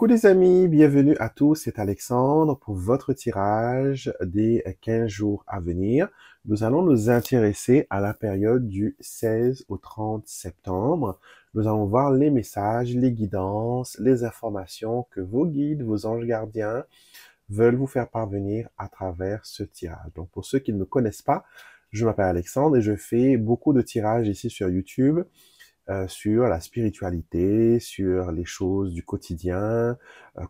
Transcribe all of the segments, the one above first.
Coucou les amis, bienvenue à tous, c'est Alexandre pour votre tirage des 15 jours à venir. Nous allons nous intéresser à la période du 16 au 30 septembre. Nous allons voir les messages, les guidances, les informations que vos guides, vos anges gardiens veulent vous faire parvenir à travers ce tirage. Donc pour ceux qui ne me connaissent pas, je m'appelle Alexandre et je fais beaucoup de tirages ici sur YouTube. Sur la spiritualité, sur les choses du quotidien,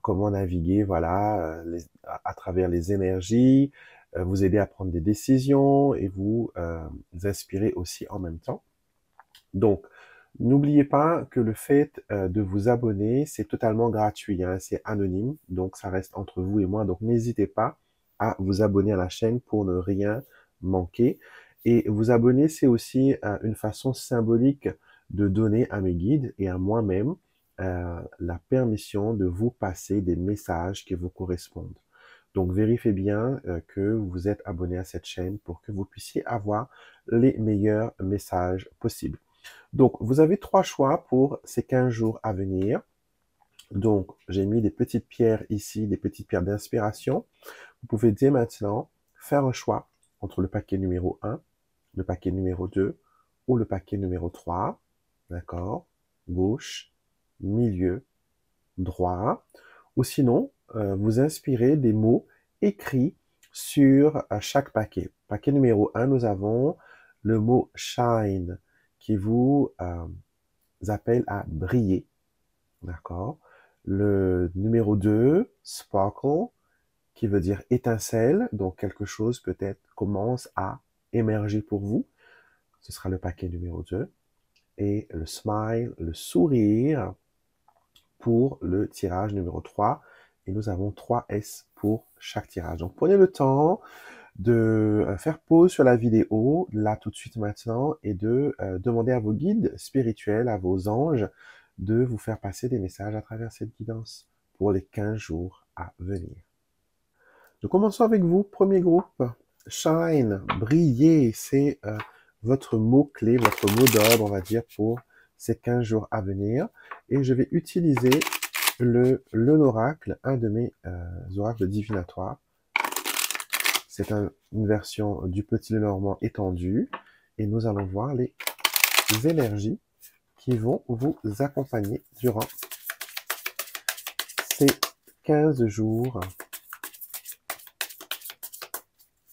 comment naviguer, voilà, à travers les énergies, vous aider à prendre des décisions et vous inspirer aussi en même temps. Donc, n'oubliez pas que le fait de vous abonner, c'est totalement gratuit, hein, c'est anonyme, donc ça reste entre vous et moi. Donc, n'hésitez pas à vous abonner à la chaîne pour ne rien manquer. Et vous abonner, c'est aussi une façon symbolique de donner à mes guides et à moi-même la permission de vous passer des messages qui vous correspondent. Donc, vérifiez bien que vous êtes abonné à cette chaîne pour que vous puissiez avoir les meilleurs messages possibles. Donc, vous avez 3 choix pour ces 15 jours à venir. Donc, j'ai mis des petites pierres ici, des petites pierres d'inspiration. Vous pouvez dès maintenant faire un choix entre le paquet numéro 1, le paquet numéro 2 ou le paquet numéro 3. D'accord? Gauche, milieu, droit. Ou sinon, vous inspirez des mots écrits sur chaque paquet. Paquet numéro 1, nous avons le mot shine qui vous appelle à briller. D'accord? Le numéro 2, sparkle, qui veut dire étincelle, donc quelque chose peut-être commence à émerger pour vous. Ce sera le paquet numéro 2. Et le smile, le sourire, pour le tirage numéro 3. Et nous avons 3 S pour chaque tirage. Donc prenez le temps de faire pause sur la vidéo, là tout de suite maintenant, et de demander à vos guides spirituels, à vos anges, de vous faire passer des messages à travers cette guidance pour les 15 jours à venir. Nous commençons avec vous, premier groupe. Shine, briller, c'est votre mot-clé, votre mot d'ordre, on va dire, pour ces 15 jours à venir. Et je vais utiliser l'oracle, un de mes oracles divinatoires. C'est une version du Petit Lenormand étendu. Et nous allons voir les énergies qui vont vous accompagner durant ces 15 jours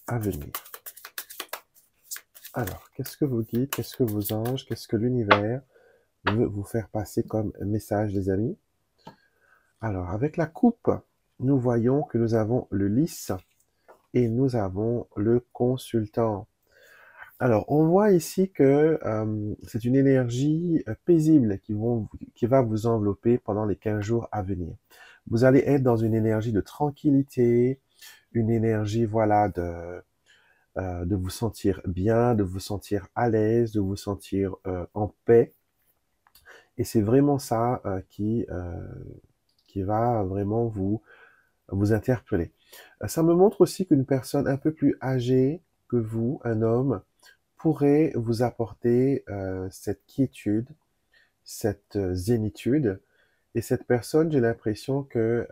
à venir. Alors, qu'est-ce que vos guides, qu'est-ce que vos anges, qu'est-ce que l'univers veut vous faire passer comme message, les amis? Alors, avec la coupe, nous voyons que nous avons le lys et nous avons le consultant. Alors, on voit ici que c'est une énergie paisible qui va vous envelopper pendant les 15 jours à venir. Vous allez être dans une énergie de tranquillité, une énergie, voilà, de vous sentir bien, de vous sentir à l'aise, de vous sentir en paix. Et c'est vraiment ça qui va vraiment vous interpeller. Ça me montre aussi qu'une personne un peu plus âgée que vous, un homme, pourrait vous apporter cette quiétude, cette zénitude. Et cette personne, j'ai l'impression que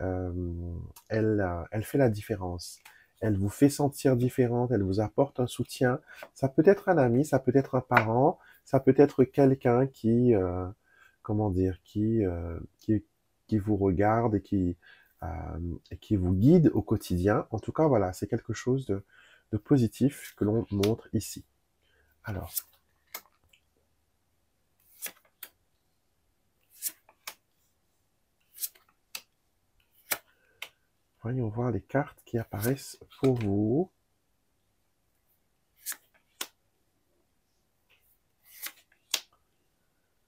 elle fait la différence. Elle vous fait sentir différente, elle vous apporte un soutien. Ça peut être un ami, ça peut être un parent, ça peut être quelqu'un qui, comment dire, qui vous regarde euh, et qui vous guide au quotidien. En tout cas, voilà, c'est quelque chose de positif que l'on montre ici. Alors, voyons voir les cartes qui apparaissent pour vous.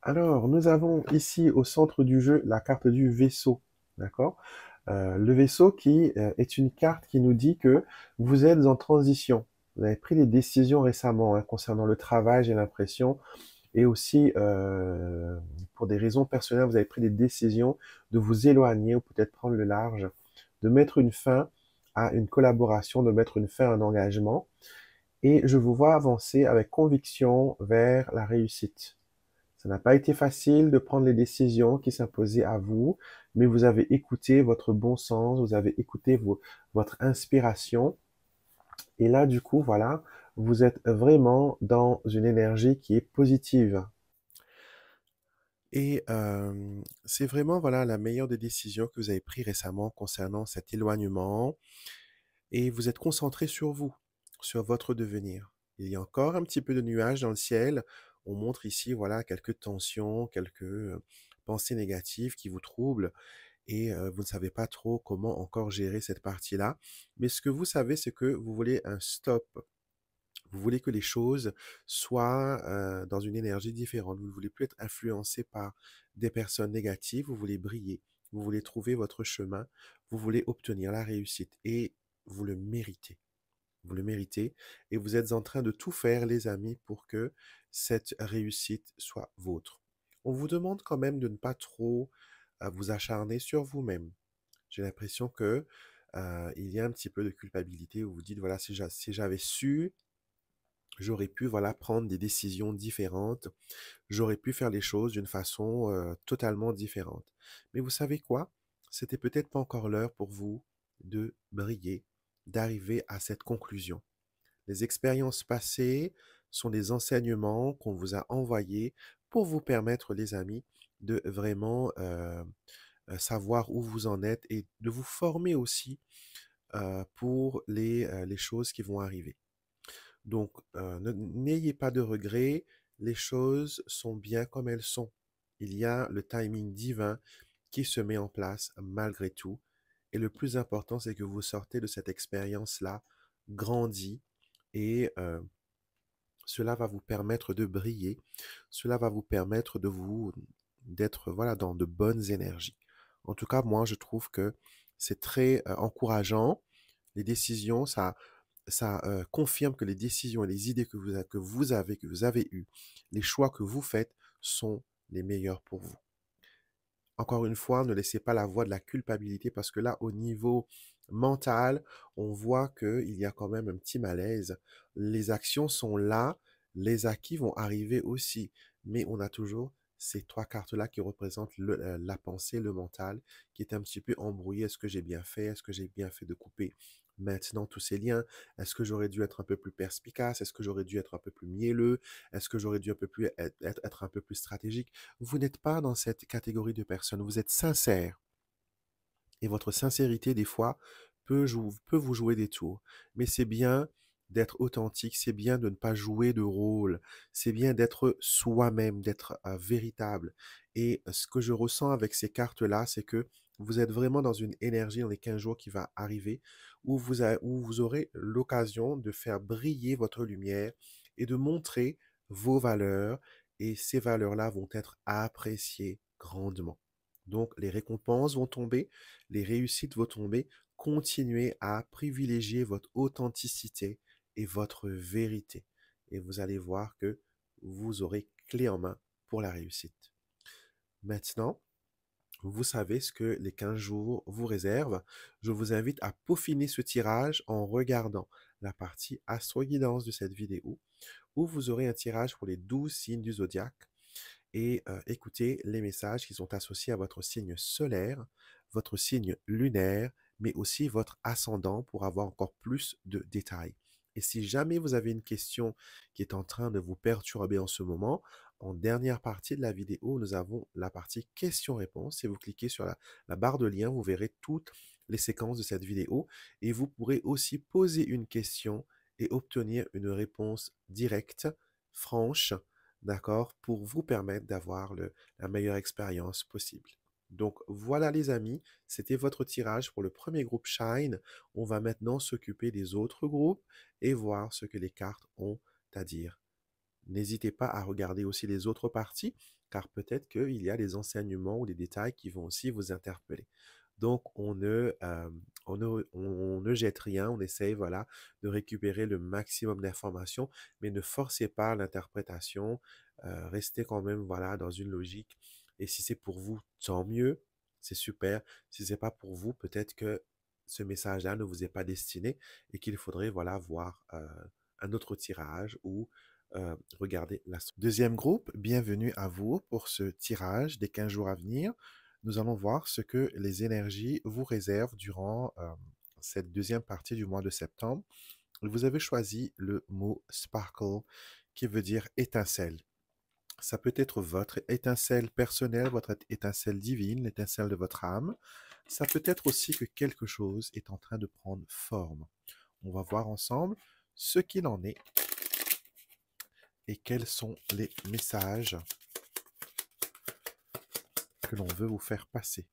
Alors, nous avons ici au centre du jeu la carte du vaisseau, d'accord? Le vaisseau qui est une carte qui nous dit que vous êtes en transition. Vous avez pris des décisions récemment concernant le travail, j'ai l'impression, et aussi pour des raisons personnelles, vous avez pris des décisions de vous éloigner ou peut-être prendre le large, de mettre une fin à une collaboration, de mettre une fin à un engagement. Et je vous vois avancer avec conviction vers la réussite. Ça n'a pas été facile de prendre les décisions qui s'imposaient à vous, mais vous avez écouté votre bon sens, vous avez écouté votre inspiration. Et là, du coup, voilà, vous êtes vraiment dans une énergie qui est positive. Et c'est vraiment voilà la meilleure des décisions que vous avez prises récemment concernant cet éloignement. Et vous êtes concentré sur vous, sur votre devenir. Il y a encore un petit peu de nuages dans le ciel. On montre ici voilà quelques tensions, quelques pensées négatives qui vous troublent et vous ne savez pas trop comment encore gérer cette partie-là. Mais ce que vous savez, c'est que vous voulez un stop. Vous voulez que les choses soient dans une énergie différente. Vous ne voulez plus être influencé par des personnes négatives. Vous voulez briller. Vous voulez trouver votre chemin. Vous voulez obtenir la réussite. Et vous le méritez. Vous le méritez. Et vous êtes en train de tout faire, les amis, pour que cette réussite soit vôtre. On vous demande quand même de ne pas trop vous acharner sur vous-même. J'ai l'impression que il y a un petit peu de culpabilité où vous dites, voilà, si j'avais su, j'aurais pu, voilà, prendre des décisions différentes. J'aurais pu faire les choses d'une façon totalement différente. Mais vous savez quoi? C'était peut-être pas encore l'heure pour vous de briller, d'arriver à cette conclusion. Les expériences passées sont des enseignements qu'on vous a envoyés pour vous permettre, les amis, de vraiment savoir où vous en êtes et de vous former aussi pour les choses qui vont arriver. Donc, n'ayez pas de regrets, les choses sont bien comme elles sont. Il y a le timing divin qui se met en place malgré tout. Et le plus important, c'est que vous sortez de cette expérience-là grandi et cela va vous permettre de briller. Cela va vous permettre d'être voilà dans de bonnes énergies. En tout cas, moi, je trouve que c'est très encourageant. Les décisions, ça confirme que les décisions et les idées que vous avez eues, les choix que vous faites sont les meilleurs pour vous. Encore une fois, ne laissez pas la voie de la culpabilité parce que là, au niveau mental, on voit qu'il y a quand même un petit malaise. Les actions sont là, les acquis vont arriver aussi, mais on a toujours ces trois cartes-là qui représentent la pensée, le mental, qui est un petit peu embrouillé. Est-ce que j'ai bien fait? Est-ce que j'ai bien fait de couper maintenant tous ces liens? Est-ce que j'aurais dû être un peu plus perspicace? Est-ce que j'aurais dû être un peu plus mielleux? Est-ce que j'aurais dû un peu plus être un peu plus stratégique? Vous n'êtes pas dans cette catégorie de personnes, vous êtes sincère. Et votre sincérité, des fois, peut vous jouer des tours. Mais c'est bien d'être authentique, c'est bien de ne pas jouer de rôle, c'est bien d'être soi-même, d'être véritable. Et ce que je ressens avec ces cartes-là, c'est que vous êtes vraiment dans une énergie dans les 15 jours qui va arriver, où vous aurez l'occasion de faire briller votre lumière et de montrer vos valeurs. Et ces valeurs-là vont être appréciées grandement. Donc, les récompenses vont tomber, les réussites vont tomber. Continuez à privilégier votre authenticité et votre vérité. Et vous allez voir que vous aurez clé en main pour la réussite. Maintenant, vous savez ce que les 15 jours vous réservent. Je vous invite à peaufiner ce tirage en regardant la partie astro-guidance de cette vidéo, où vous aurez un tirage pour les 12 signes du zodiaque et écoutez les messages qui sont associés à votre signe solaire, votre signe lunaire, mais aussi votre ascendant pour avoir encore plus de détails. Et si jamais vous avez une question qui est en train de vous perturber en ce moment, en dernière partie de la vidéo, nous avons la partie questions-réponses. Si vous cliquez sur la barre de lien, vous verrez toutes les séquences de cette vidéo et vous pourrez aussi poser une question et obtenir une réponse directe, franche, d'accord, pour vous permettre d'avoir la meilleure expérience possible. Donc voilà les amis, c'était votre tirage pour le premier groupe Shine. On va maintenant s'occuper des autres groupes et voir ce que les cartes ont à dire. N'hésitez pas à regarder aussi les autres parties, car peut-être qu'il y a des enseignements ou des détails qui vont aussi vous interpeller. Donc, on ne jette rien, on essaye, voilà, de récupérer le maximum d'informations, mais ne forcez pas l'interprétation, restez quand même, voilà, dans une logique. Et si c'est pour vous, tant mieux, c'est super. Si c'est pas pour vous, peut-être que ce message-là ne vous est pas destiné et qu'il faudrait, voilà, voir un autre tirage ou regarder l'astro. Deuxième groupe, bienvenue à vous pour ce tirage des 15 jours à venir. Nous allons voir ce que les énergies vous réservent durant cette deuxième partie du mois de septembre. Vous avez choisi le mot sparkle qui veut dire étincelle. Ça peut être votre étincelle personnelle, votre étincelle divine, l'étincelle de votre âme. Ça peut être aussi que quelque chose est en train de prendre forme. On va voir ensemble ce qu'il en est et quels sont les messages que l'on veut vous faire passer.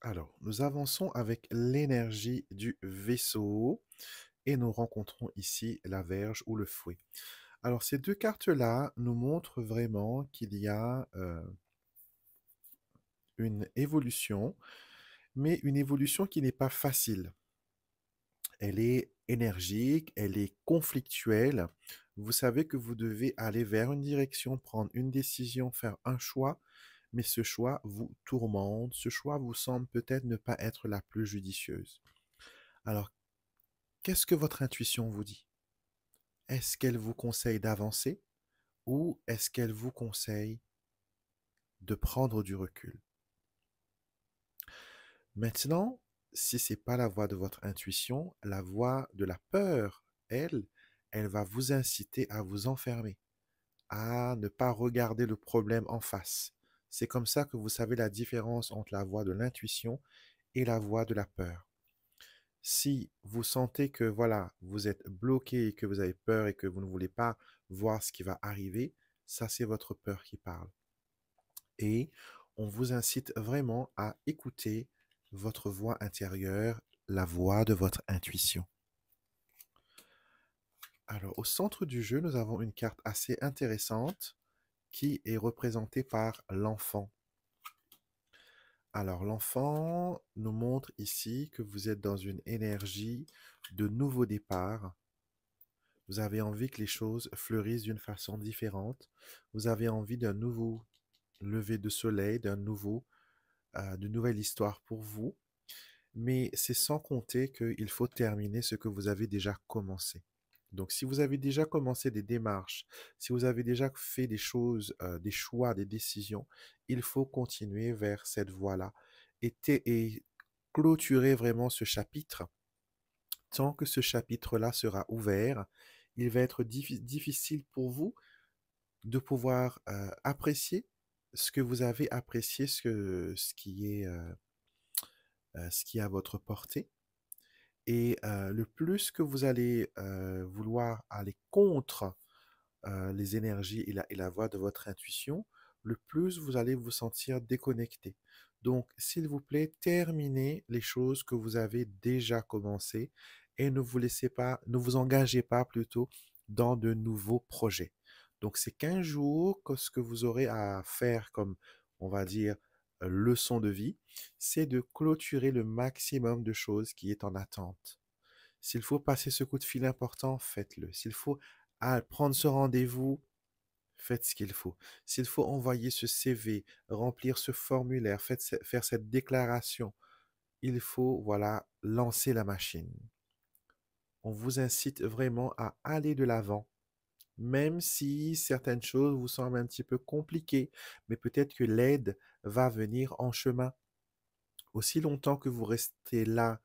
Alors, nous avançons avec l'énergie du vaisseau et nous rencontrons ici la Vierge ou le fouet. Alors, ces deux cartes-là nous montrent vraiment qu'il y a une évolution, mais une évolution qui n'est pas facile. Elle est énergique, elle est conflictuelle. Vous savez que vous devez aller vers une direction, prendre une décision, faire un choix, mais ce choix vous tourmente, ce choix vous semble peut-être ne pas être la plus judicieuse. Alors, qu'est-ce que votre intuition vous dit? Est-ce qu'elle vous conseille d'avancer ou est-ce qu'elle vous conseille de prendre du recul? Maintenant, si c'est pas la voix de votre intuition, la voix de la peur, elle va vous inciter à vous enfermer, à ne pas regarder le problème en face. C'est comme ça que vous savez la différence entre la voix de l'intuition et la voix de la peur. Si vous sentez que voilà, vous êtes bloqué et que vous avez peur et que vous ne voulez pas voir ce qui va arriver, ça c'est votre peur qui parle. Et on vous incite vraiment à écouter votre voix intérieure, la voix de votre intuition. Alors, au centre du jeu, nous avons une carte assez intéressante qui est représentée par l'enfant. Alors, l'enfant nous montre ici que vous êtes dans une énergie de nouveau départ. Vous avez envie que les choses fleurissent d'une façon différente. Vous avez envie d'un nouveau lever de soleil, d'une nouvelle histoire pour vous. Mais c'est sans compter qu'il faut terminer ce que vous avez déjà commencé. Donc, si vous avez déjà commencé des démarches, si vous avez déjà fait des choses, des choix, des décisions, il faut continuer vers cette voie-là et clôturer vraiment ce chapitre. Tant que ce chapitre-là sera ouvert, il va être difficile pour vous de pouvoir apprécier ce que vous avez apprécié, ce qui est à votre portée. Et le plus que vous allez vouloir aller contre les énergies et la voix de votre intuition, le plus vous allez vous sentir déconnecté. Donc, s'il vous plaît, terminez les choses que vous avez déjà commencées et ne vous engagez pas plutôt dans de nouveaux projets. Donc, c'est 15 jours que ce que vous aurez à faire comme, on va dire, leçon de vie, c'est de clôturer le maximum de choses qui est en attente. S'il faut passer ce coup de fil important, faites-le. S'il faut prendre ce rendez-vous, faites ce qu'il faut. S'il faut envoyer ce CV, remplir ce formulaire, faire cette déclaration, il faut, voilà, lancer la machine. On vous incite vraiment à aller de l'avant, même si certaines choses vous semblent un petit peu compliquées, mais peut-être que l'aide va venir en chemin. Aussi longtemps que vous restez là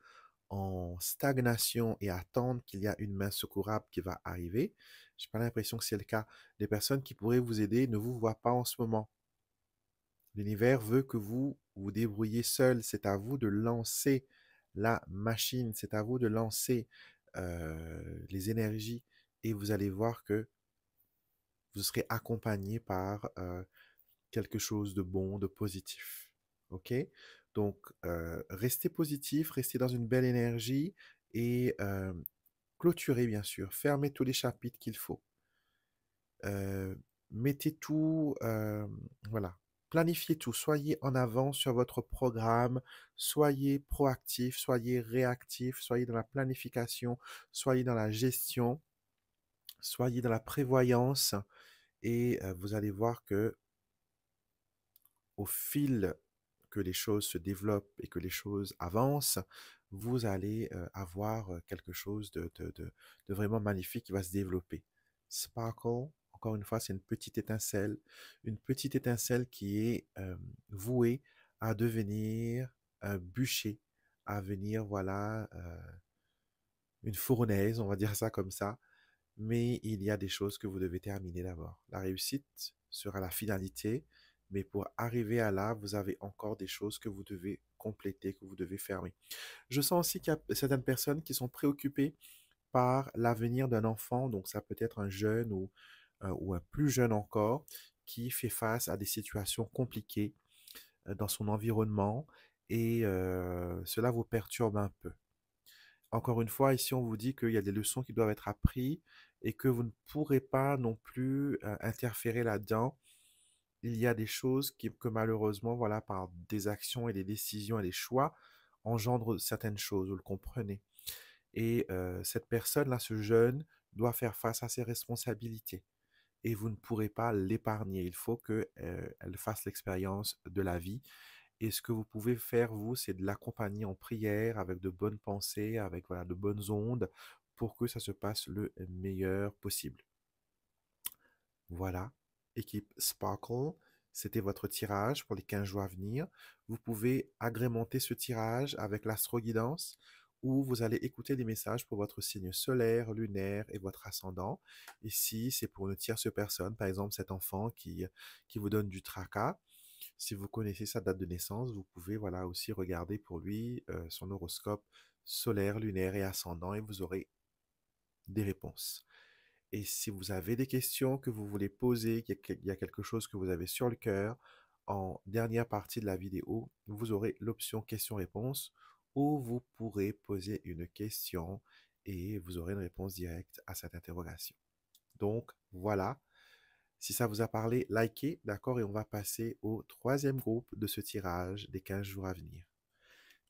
en stagnation et attendre qu'il y a une main secourable qui va arriver, j'ai pas l'impression que c'est le cas. Les personnes qui pourraient vous aider ne vous voient pas en ce moment. L'univers veut que vous vous débrouillez seul. C'est à vous de lancer la machine. C'est à vous de lancer les énergies et vous allez voir que vous serez accompagné par quelque chose de bon, de positif. OK? Donc, restez positif, restez dans une belle énergie et clôturez, bien sûr. Fermez tous les chapitres qu'il faut. Euh, mettez tout, voilà. Planifiez tout. Soyez en avance sur votre programme. Soyez proactif, soyez réactif, soyez dans la planification, soyez dans la gestion, soyez dans la prévoyance et vous allez voir que au fil que les choses se développent et que les choses avancent, vous allez avoir quelque chose de vraiment magnifique qui va se développer. Sparkle, encore une fois, c'est une petite étincelle qui est vouée à devenir un bûcher, à venir, voilà, une fournaise, on va dire ça comme ça, mais il y a des choses que vous devez terminer d'abord. La réussite sera la finalité, mais pour arriver à là, vous avez encore des choses que vous devez compléter, que vous devez fermer. Je sens aussi qu'il y a certaines personnes qui sont préoccupées par l'avenir d'un enfant, donc ça peut être un jeune ou un plus jeune encore, qui fait face à des situations compliquées dans son environnement et cela vous perturbe un peu. Encore une fois, ici, on vous dit qu'il y a des leçons qui doivent être apprises et que vous ne pourrez pas non plus interférer là-dedans. Il y a des choses que malheureusement, voilà, par des actions et des décisions et des choix, engendrent certaines choses, vous le comprenez. Et cette personne-là, ce jeune, doit faire face à ses responsabilités. Et vous ne pourrez pas l'épargner. Il faut que elle fasse l'expérience de la vie et ce que vous pouvez faire, vous, c'est de l'accompagner en prière avec de bonnes pensées, avec voilà, de bonnes ondes, pour que ça se passe le meilleur possible. Voilà, équipe Sparkle, c'était votre tirage pour les 15 jours à venir. Vous pouvez agrémenter ce tirage avec l'astro-guidance, où vous allez écouter des messages pour votre signe solaire, lunaire et votre ascendant. Ici, c'est pour une tierce personne, par exemple cet enfant qui vous donne du tracas. Si vous connaissez sa date de naissance, vous pouvez voilà aussi regarder pour lui son horoscope solaire, lunaire et ascendant et vous aurez des réponses. Et si vous avez des questions que vous voulez poser, qu'il y a quelque chose que vous avez sur le cœur, en dernière partie de la vidéo, vous aurez l'option questions-réponses où vous pourrez poser une question et vous aurez une réponse directe à cette interrogation. Donc voilà, si ça vous a parlé, likez, d'accord, et on va passer au troisième groupe de ce tirage des 15 jours à venir.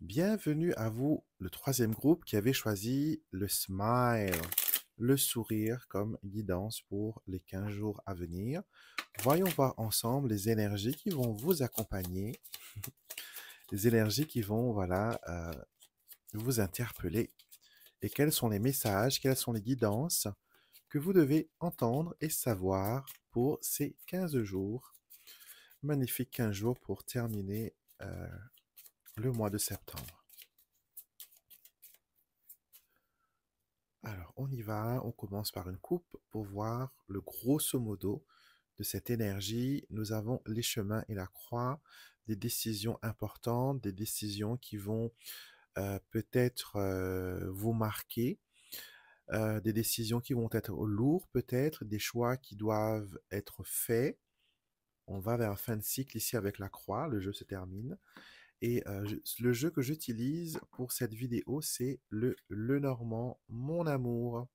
Bienvenue à vous, le troisième groupe qui avait choisi le smile, le sourire comme guidance pour les 15 jours à venir. Voyons voir ensemble les énergies qui vont vous accompagner, les énergies qui vont, voilà, vous interpeller. Et quels sont les messages, quelles sont les guidances que vous devez entendre et savoir pour ces 15 jours. Magnifique 15 jours pour terminer le mois de septembre. Alors, on y va. On commence par une coupe pour voir le grosso modo de cette énergie. Nous avons les chemins et la croix, des décisions importantes, des décisions qui vont peut-être vous marquer, des décisions qui vont être lourdes peut-être, des choix qui doivent être faits. On va vers la fin de cycle ici avec la croix, le jeu se termine. Et le jeu que j'utilise pour cette vidéo, c'est le Lenormand Mon Amour.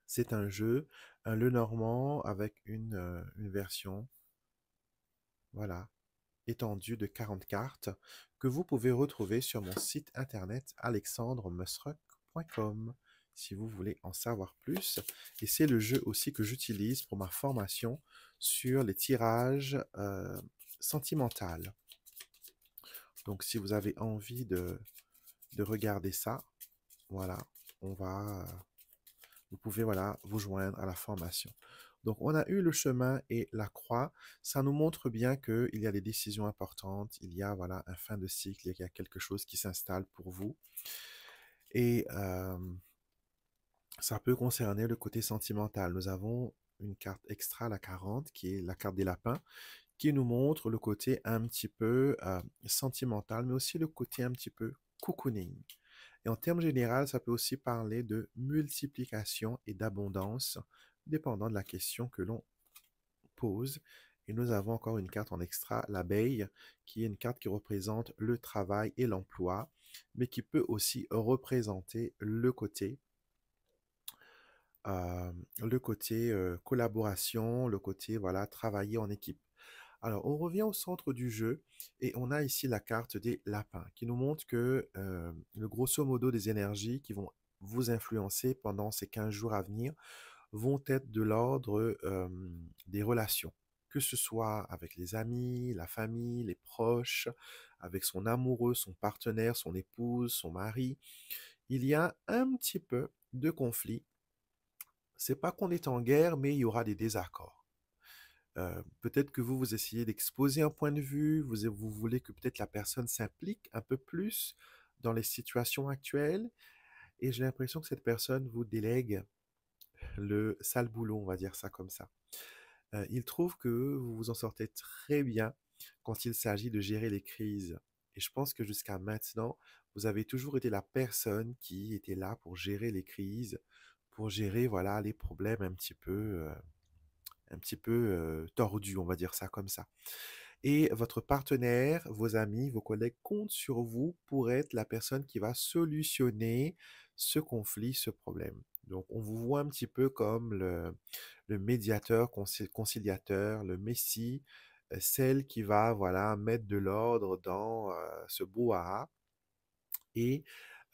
C'est un jeu, un Lenormand avec une version, voilà, étendue de 40 cartes que vous pouvez retrouver sur mon site internet alexandremusruck.com si vous voulez en savoir plus. Et c'est le jeu aussi que j'utilise pour ma formation sur les tirages sentimentaux. Donc, si vous avez envie de regarder ça, voilà, vous pouvez, voilà, vous joindre à la formation. Donc, on a eu le chemin et la croix. Ça nous montre bien qu'il y a des décisions importantes, il y a, voilà, un fin de cycle, il y a quelque chose qui s'installe pour vous. Et ça peut concerner le côté sentimental. Nous avons une carte extra, la 40, qui est la carte des lapins, qui nous montre le côté un petit peu sentimental, mais aussi le côté un petit peu cocooning. Et en termes généraux, ça peut aussi parler de multiplication et d'abondance, dépendant de la question que l'on pose. Et nous avons encore une carte en extra, l'abeille, qui est une carte qui représente le travail et l'emploi, mais qui peut aussi représenter le côté collaboration, le côté voilà travailler en équipe. Alors, on revient au centre du jeu et on a ici la carte des lapins qui nous montre que le grosso modo des énergies qui vont vous influencer pendant ces 15 jours à venir vont être de l'ordre des relations, que ce soit avec les amis, la famille, les proches, avec son amoureux, son partenaire, son épouse, son mari. Il y a un petit peu de conflit. C'est pas qu'on est en guerre, mais il y aura des désaccords. Peut-être que vous essayez d'exposer un point de vue, vous voulez que peut-être la personne s'implique un peu plus dans les situations actuelles, et j'ai l'impression que cette personne vous délègue le sale boulot, on va dire ça comme ça. Il trouve que vous vous en sortez très bien quand il s'agit de gérer les crises. Et je pense que jusqu'à maintenant, vous avez toujours été la personne qui était là pour gérer les crises, pour gérer voilà les problèmes un petit peu tordus, on va dire ça comme ça. Et votre partenaire, vos amis, vos collègues comptent sur vous pour être la personne qui va solutionner ce conflit, ce problème. Donc, on vous voit un petit peu comme le médiateur, conciliateur, le messie, celle qui va, voilà, mettre de l'ordre dans ce brouhaha. Et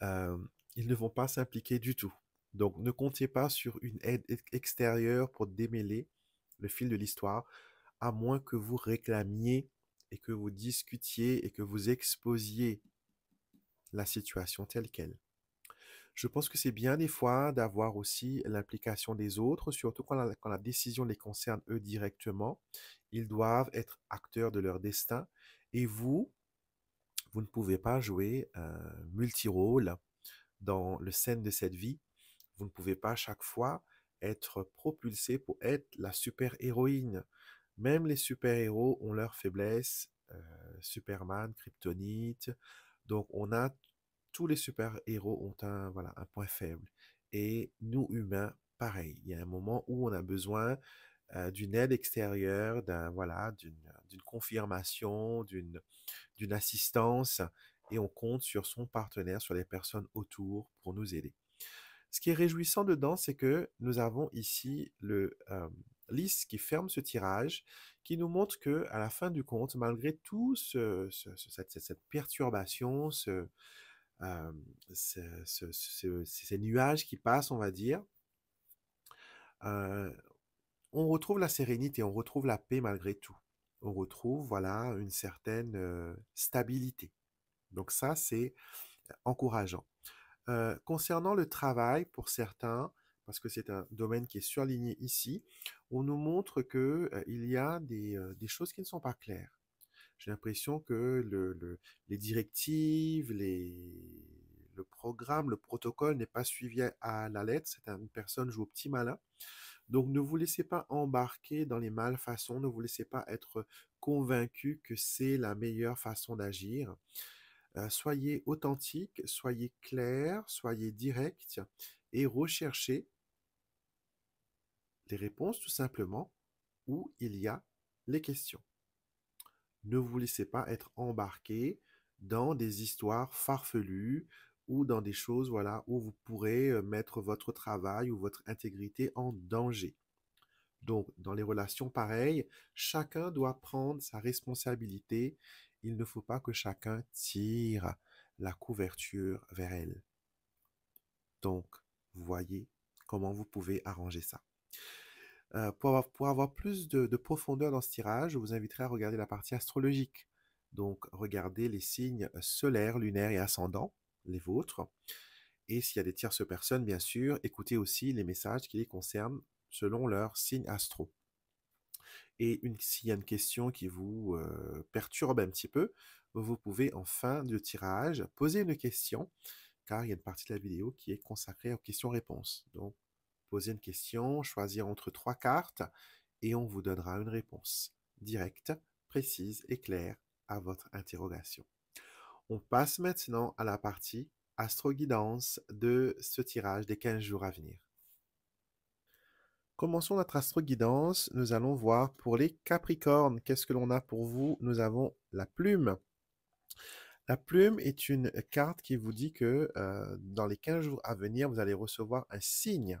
euh, ils ne vont pas s'impliquer du tout. Donc, ne comptez pas sur une aide extérieure pour démêler le fil de l'histoire, à moins que vous réclamiez et que vous discutiez et que vous exposiez la situation telle qu'elle. Je pense que c'est bien des fois d'avoir aussi l'implication des autres, surtout quand la décision les concerne eux directement. Ils doivent être acteurs de leur destin et vous ne pouvez pas jouer un multirôle dans le scène de cette vie. Vous ne pouvez pas à chaque fois être propulsé pour être la super-héroïne. Même les super-héros ont leurs faiblesses. Superman, Kryptonite. Donc, tous les super-héros ont voilà, un point faible. Et nous, humains, pareil. Il y a un moment où on a besoin d'une aide extérieure, voilà, d'une confirmation, d'une assistance. Et on compte sur son partenaire, sur les personnes autour pour nous aider. Ce qui est réjouissant dedans, c'est que nous avons ici le lys qui ferme ce tirage, qui nous montre que, à la fin du compte, malgré tout cette perturbation, euh, ces nuages qui passent, on va dire, euh, on retrouve la sérénité, on retrouve la paix malgré tout. On retrouve, voilà, une certaine stabilité. Donc ça, c'est encourageant. Concernant le travail, pour certains, parce que c'est un domaine qui est surligné ici, on nous montre que il y a des choses qui ne sont pas claires. J'ai l'impression que les directives, le programme, le protocole n'est pas suivi à la lettre. C'est une personne joue au petit malin. Donc ne vous laissez pas embarquer dans les malfaçons, ne vous laissez pas être convaincu que c'est la meilleure façon d'agir. Soyez authentique, soyez clair, soyez direct et recherchez les réponses tout simplement où il y a les questions. Ne vous laissez pas être embarqué dans des histoires farfelues ou dans des choses voilà où vous pourrez mettre votre travail ou votre intégrité en danger. Donc, dans les relations pareilles, chacun doit prendre sa responsabilité. Il ne faut pas que chacun tire la couverture vers elle. Donc, vous voyez comment vous pouvez arranger ça. Pour avoir plus de profondeur dans ce tirage, je vous inviterai à regarder la partie astrologique. Donc, regardez les signes solaires, lunaires et ascendants, les vôtres. Et s'il y a des tierces personnes, bien sûr, écoutez aussi les messages qui les concernent selon leur signe astro. Et s'il y a une question qui vous perturbe un petit peu, vous pouvez en fin de tirage poser une question, car il y a une partie de la vidéo qui est consacrée aux questions-réponses. Donc, poser une question, choisir entre 3 cartes, et on vous donnera une réponse directe, précise et claire à votre interrogation. On passe maintenant à la partie astro-guidance de ce tirage des 15 jours à venir. Commençons notre astro-guidance. Nous allons voir pour les Capricornes. Qu'est-ce que l'on a pour vous? Nous avons la plume. La plume est une carte qui vous dit que dans les 15 jours à venir, vous allez recevoir un signe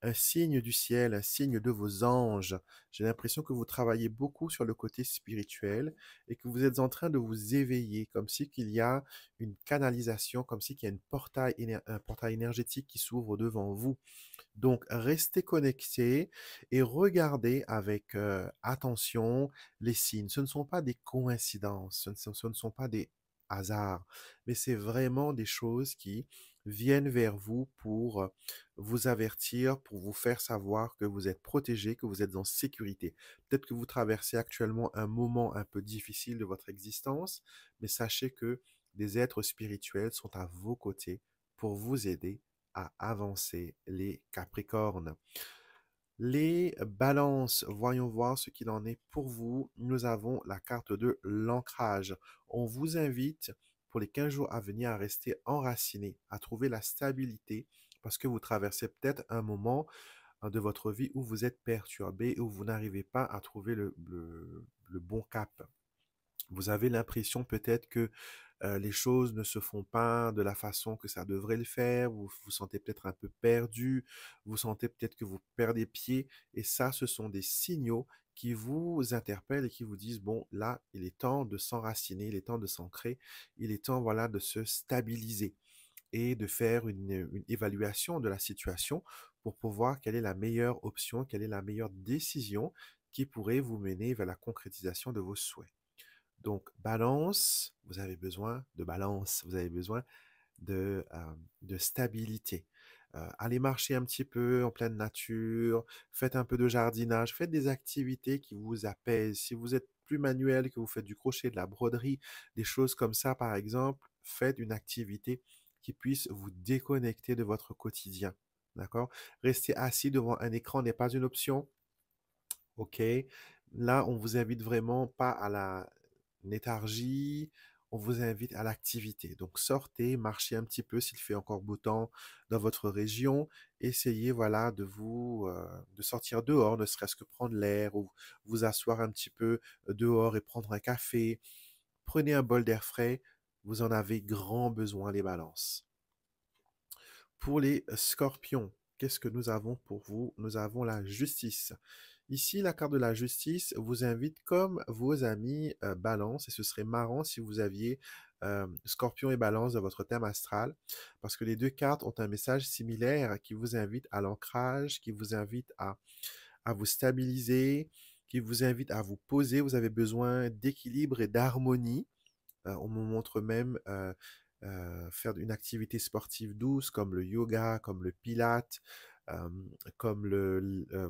un signe du ciel, un signe de vos anges. J'ai l'impression que vous travaillez beaucoup sur le côté spirituel et que vous êtes en train de vous éveiller, comme si qu'il y a une canalisation, comme si qu'il y a un portail énergétique qui s'ouvre devant vous. Donc, restez connectés et regardez avec attention les signes. Ce ne sont pas des coïncidences, ce ne sont pas des hasards, mais c'est vraiment des choses qui viennent vers vous pour vous avertir, pour vous faire savoir que vous êtes protégé, que vous êtes en sécurité. Peut-être que vous traversez actuellement un moment un peu difficile de votre existence, mais sachez que des êtres spirituels sont à vos côtés pour vous aider à avancer, les Capricornes. Les balances, voyons voir ce qu'il en est pour vous. Nous avons la carte de l'ancrage. On vous invite pour les 15 jours à venir à rester enraciné, à trouver la stabilité, parce que vous traversez peut-être un moment de votre vie où vous êtes perturbé, où vous n'arrivez pas à trouver le bon cap. Vous avez l'impression peut-être que les choses ne se font pas de la façon que ça devrait le faire, vous vous sentez peut-être un peu perdu, vous sentez peut-être que vous perdez pied, et ça, ce sont des signaux qui vous interpellent et qui vous disent, bon, là, il est temps de s'enraciner, il est temps de s'ancrer, il est temps, voilà, de se stabiliser et de faire une évaluation de la situation pour voir quelle est la meilleure option, quelle est la meilleure décision qui pourrait vous mener vers la concrétisation de vos souhaits. Donc, balance, vous avez besoin de balance, vous avez besoin de stabilité. Allez marcher un petit peu en pleine nature, faites un peu de jardinage, faites des activités qui vous apaisent. Si vous êtes plus manuel, que vous faites du crochet, de la broderie, des choses comme ça, par exemple, faites une activité qui puisse vous déconnecter de votre quotidien. D'accord? Rester assis devant un écran n'est pas une option. OK? Là, on vous invite vraiment pas à la léthargie, on vous invite à l'activité. Donc sortez, marchez un petit peu s'il fait encore beau temps dans votre région. Essayez, voilà, de sortir dehors, ne serait-ce que prendre l'air ou vous asseoir un petit peu dehors et prendre un café. Prenez un bol d'air frais. Vous en avez grand besoin, les balances. Pour les scorpions, qu'est-ce que nous avons pour vous? Nous avons la justice. Ici, la carte de la justice vous invite comme vos amis Balance, et ce serait marrant si vous aviez Scorpion et Balance dans votre thème astral, parce que les deux cartes ont un message similaire qui vous invite à l'ancrage, qui vous invite à vous stabiliser, qui vous invite à vous poser. Vous avez besoin d'équilibre et d'harmonie. On me montre même faire une activité sportive douce comme le yoga, comme le pilate, euh, comme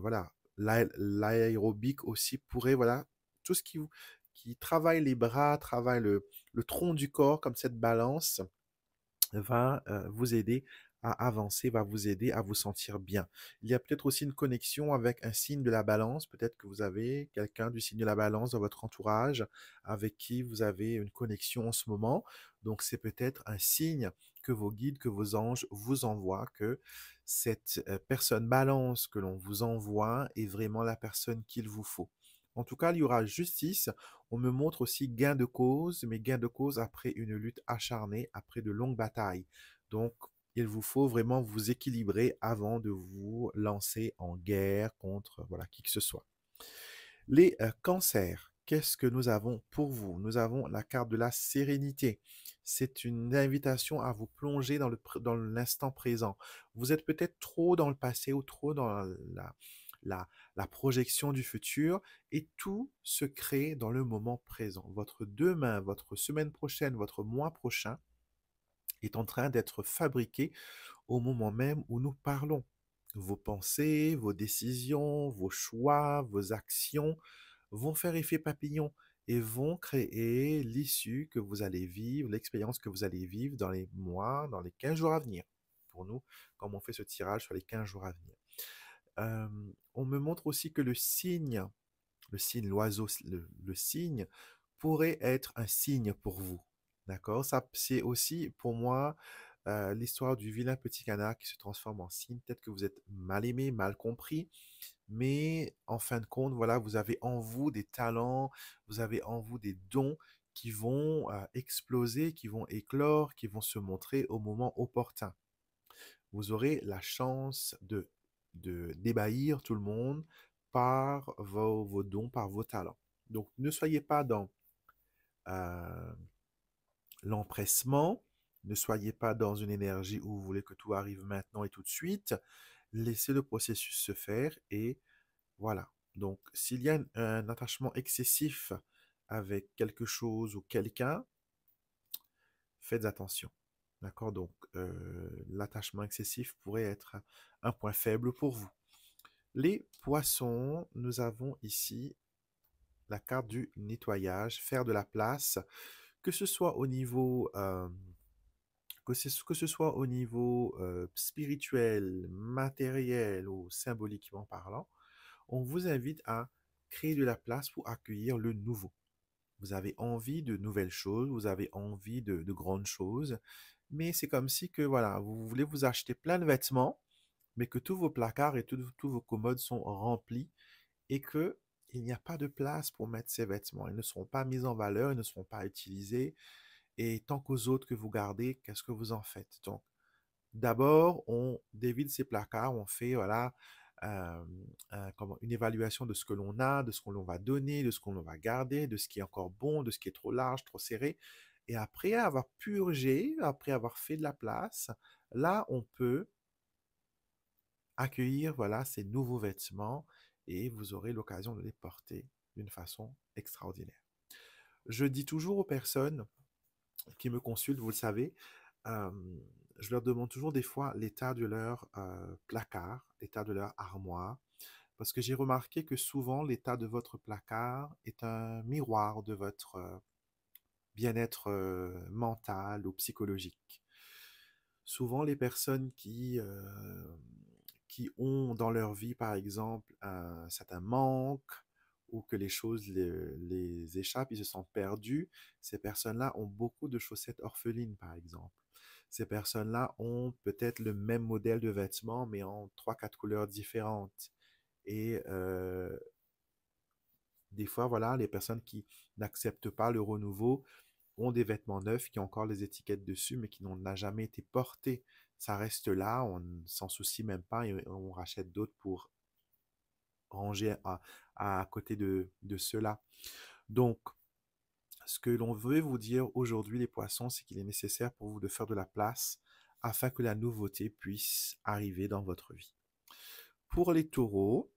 voilà, l'aérobic aussi pourrait, voilà, tout ce qui travaille les bras, travaille le tronc du corps comme cette balance va vous aider à avancer, va vous aider à vous sentir bien. Il y a peut-être aussi une connexion avec un signe de la balance. Peut-être que vous avez quelqu'un du signe de la balance dans votre entourage avec qui vous avez une connexion en ce moment. Donc c'est peut-être un signe que vos guides, que vos anges vous envoient, que cette personne balance que l'on vous envoie est vraiment la personne qu'il vous faut. En tout cas, il y aura justice. On me montre aussi gain de cause, mais gain de cause après une lutte acharnée, après de longues batailles. Donc, il vous faut vraiment vous équilibrer avant de vous lancer en guerre contre voilà qui que ce soit. Les cancers, qu'est-ce que nous avons pour vous? Nous avons la carte de la sérénité. C'est une invitation à vous plonger dans l'instant présent. Vous êtes peut-être trop dans le passé ou trop dans la, la projection du futur et tout se crée dans le moment présent. Votre demain, votre semaine prochaine, votre mois prochain est en train d'être fabriqué au moment même où nous parlons. Vos pensées, vos décisions, vos choix, vos actions vont faire effet papillon et vont créer l'issue que vous allez vivre, l'expérience que vous allez vivre dans les mois, dans les 15 jours à venir. Pour nous, comme on fait ce tirage sur les 15 jours à venir. On me montre aussi que le signe, l'oiseau, le signe, pourrait être un signe pour vous. D'accord? Ça, c'est aussi, pour moi, l'histoire du vilain petit canard qui se transforme en signe. Peut-être que vous êtes mal aimé, mal compris, mais en fin de compte, voilà, vous avez en vous des talents, vous avez en vous des dons qui vont exploser, qui vont éclore, qui vont se montrer au moment opportun. Vous aurez la chance de d'ébahir tout le monde par vos dons, par vos talents. Donc, ne soyez pas dans euh, l'empressement, ne soyez pas dans une énergie où vous voulez que tout arrive maintenant et tout de suite. Laissez le processus se faire et voilà. Donc, s'il y a un attachement excessif avec quelque chose ou quelqu'un, faites attention. D'accord? Donc, l'attachement excessif pourrait être un point faible pour vous. Les poissons, nous avons ici la carte du nettoyage, faire de la place, que ce soit au niveau, que ce soit au niveau spirituel, matériel ou symboliquement parlant, on vous invite à créer de la place pour accueillir le nouveau. Vous avez envie de nouvelles choses, vous avez envie de grandes choses, mais c'est comme si que voilà, vous voulez vous acheter plein de vêtements, mais que tous vos placards et tous vos commodes sont remplis et que il n'y a pas de place pour mettre ces vêtements. Ils ne seront pas mis en valeur, ils ne seront pas utilisés. Et tant qu'aux autres que vous gardez, qu'est-ce que vous en faites? Donc, d'abord, on dévide ces placards, on fait voilà euh, une évaluation de ce que l'on a, de ce qu'on va donner, de ce qu'on va garder, de ce qui est encore bon, de ce qui est trop large, trop serré. Et après avoir purgé, après avoir fait de la place, là, on peut accueillir voilà ces nouveaux vêtements et vous aurez l'occasion de les porter d'une façon extraordinaire. Je dis toujours aux personnes qui me consultent, vous le savez, euh, je leur demande toujours des fois l'état de leur placard, l'état de leur armoire, parce que j'ai remarqué que souvent l'état de votre placard est un miroir de votre bien-être mental ou psychologique. Souvent les personnes qui ont dans leur vie, par exemple, un certain manque ou que les choses les échappent, ils se sont perdus, ces personnes-là ont beaucoup de chaussettes orphelines, par exemple. Ces personnes-là ont peut-être le même modèle de vêtements, mais en trois, quatre couleurs différentes. Et des fois, voilà, les personnes qui n'acceptent pas le renouveau ont des vêtements neufs qui ont encore les étiquettes dessus, mais qui n'ont jamais été portés. Ça reste là, on ne s'en soucie même pas et on rachète d'autres pour ranger à côté de ceux-là. Donc, ce que l'on veut vous dire aujourd'hui, les poissons, c'est qu'il est nécessaire pour vous de faire de la place afin que la nouveauté puisse arriver dans votre vie. Pour les taureaux,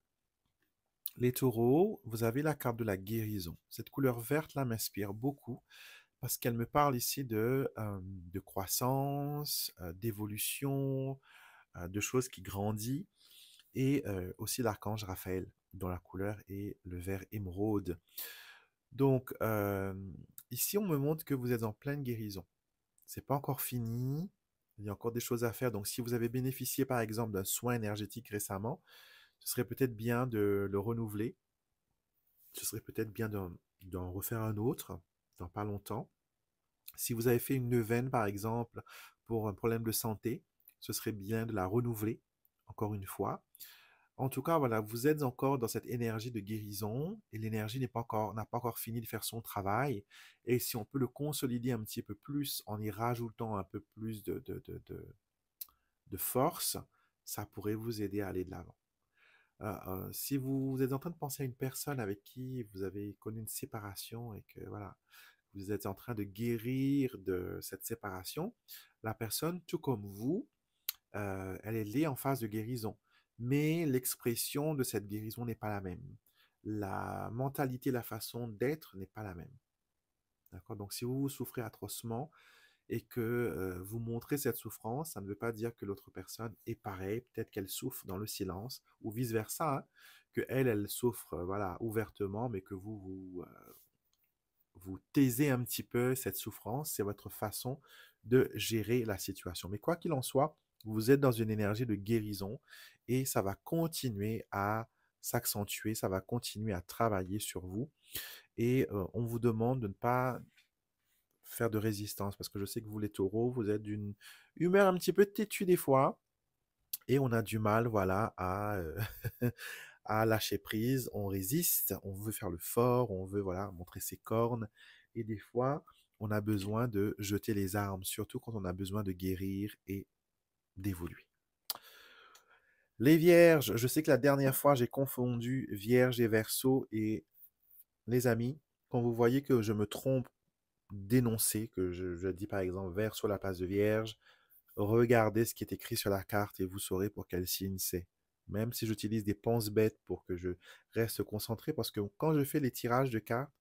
vous avez la carte de la guérison. Cette couleur verte là m'inspire beaucoup parce qu'elle me parle ici de croissance, d'évolution, de choses qui grandissent et aussi l'archange Raphaël dont la couleur est le vert émeraude. Donc ici on me montre que vous êtes en pleine guérison. C'est pas encore fini, il y a encore des choses à faire. Donc si vous avez bénéficié par exemple d'un soin énergétique récemment, ce serait peut-être bien de le renouveler. Ce serait peut-être bien d'en refaire un autre dans pas longtemps. Si vous avez fait une neuvaine, par exemple, pour un problème de santé, ce serait bien de la renouveler, encore une fois. En tout cas, voilà, vous êtes encore dans cette énergie de guérison et l'énergie n'a pas encore fini de faire son travail. Et si on peut le consolider un petit peu plus en y rajoutant un peu plus de force, ça pourrait vous aider à aller de l'avant. Si vous êtes en train de penser à une personne avec qui vous avez connu une séparation et que voilà, vous êtes en train de guérir de cette séparation, la personne, tout comme vous, elle est en phase de guérison. Mais l'expression de cette guérison n'est pas la même. La mentalité, la façon d'être n'est pas la même. D'accord? Donc, si vous souffrez atrocement et que vous montrez cette souffrance, ça ne veut pas dire que l'autre personne est pareille. Peut-être qu'elle souffre dans le silence ou vice-versa, hein, que elle souffre voilà, ouvertement, mais que vous taisez un petit peu cette souffrance, c'est votre façon de gérer la situation. Mais quoi qu'il en soit, vous êtes dans une énergie de guérison et ça va continuer à s'accentuer, ça va continuer à travailler sur vous. Et on vous demande de ne pas faire de résistance parce que je sais que vous les taureaux, vous êtes d'une humeur un petit peu têtue des fois et on a du mal, voilà, à lâcher prise, on résiste, on veut faire le fort, on veut voilà montrer ses cornes, et des fois on a besoin de jeter les armes, surtout quand on a besoin de guérir et d'évoluer. Les vierges, je sais que la dernière fois, j'ai confondu vierge et verseau. Et les amis, quand vous voyez que je me trompe d'énoncer, que je dis par exemple verseau à la place de vierge, regardez ce qui est écrit sur la carte et vous saurez pour quel signe c'est. Même si j'utilise des penses-bêtes pour que je reste concentré, parce que quand je fais les tirages de cartes,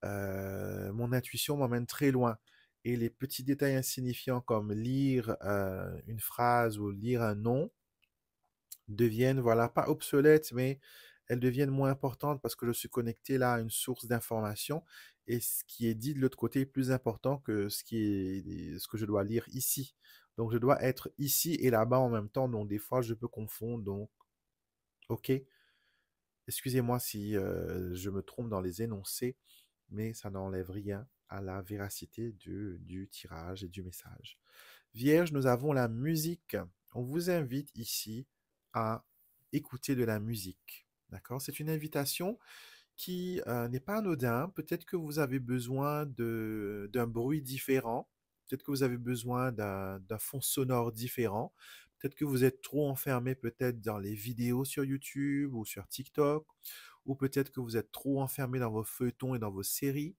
mon intuition m'emmène très loin. Et les petits détails insignifiants comme lire une phrase ou lire un nom deviennent, voilà, pas obsolètes, mais elles deviennent moins importantes parce que je suis connecté là à une source d'information et ce qui est dit de l'autre côté est plus important que ce que je dois lire ici. Donc je dois être ici et là-bas en même temps, donc des fois je peux confondre, donc ok. Excusez-moi si je me trompe dans les énoncés, mais ça n'enlève rien à la véracité du tirage et du message. Vierge, nous avons la musique. On vous invite ici à écouter de la musique. D'accord? C'est une invitation qui n'est pas anodin. Peut-être que vous avez besoin d'un bruit différent. Peut-être que vous avez besoin d'un fond sonore différent. Peut-être que vous êtes trop enfermé peut-être dans les vidéos sur YouTube ou sur TikTok. Ou peut-être que vous êtes trop enfermé dans vos feuilletons et dans vos séries